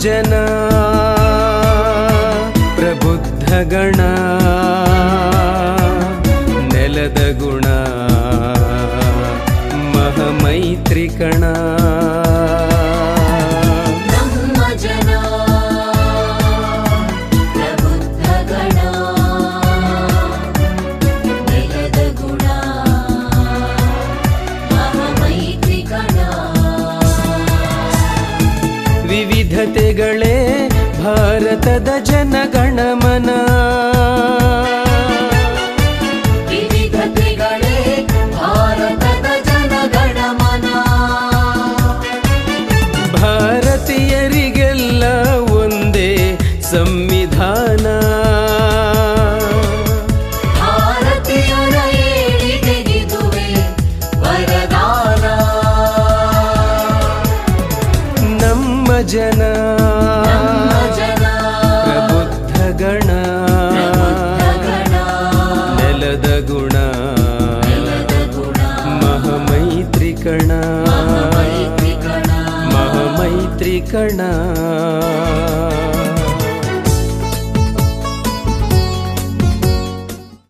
ಜನ ಪ್ರಬುದ್ಧ ಗಣ ನೆಲದ ಗುಣ ಮಹಾಮೈತ್ರಿಕಣ ನಮ್ಮ ಜನ ಪ್ರಬುದ್ಧ ಗಣ ನೆಲದ ಗುಣ ಮಹಾಮೈತ್ರಿಕಣ ವಿವಿಧತೆಗಳೇ ಭಾರತದ ಜನಗಣಮನ ವಿವಿಧತೆಗಳೇ ಭಾರತದ ಜನಗಣಮನ ಭಾರತೀಯರಿಗೆಲ್ಲ ಒಂದೇ ಸಂವಿಧಾನ ಭಾರತೀಯರ ಏಳಿಗೆಗಿದುವೆ ವರದಾನ ನಮ್ಮ ಜನ ನಮ್ಮ ಜನ ಪ್ರಬುದ್ಧ ಗಣ ಪ್ರಬುದ್ಧ ಗಣ ನೆಲದ ಗುಣ ನೆಲದ ಗುಣ ಮಹಾಮೈತ್ರಿಕಣ ಮಹಾಮೈತ್ರಿಕಣ ಮಹಾಮೈತ್ರಿಕಣ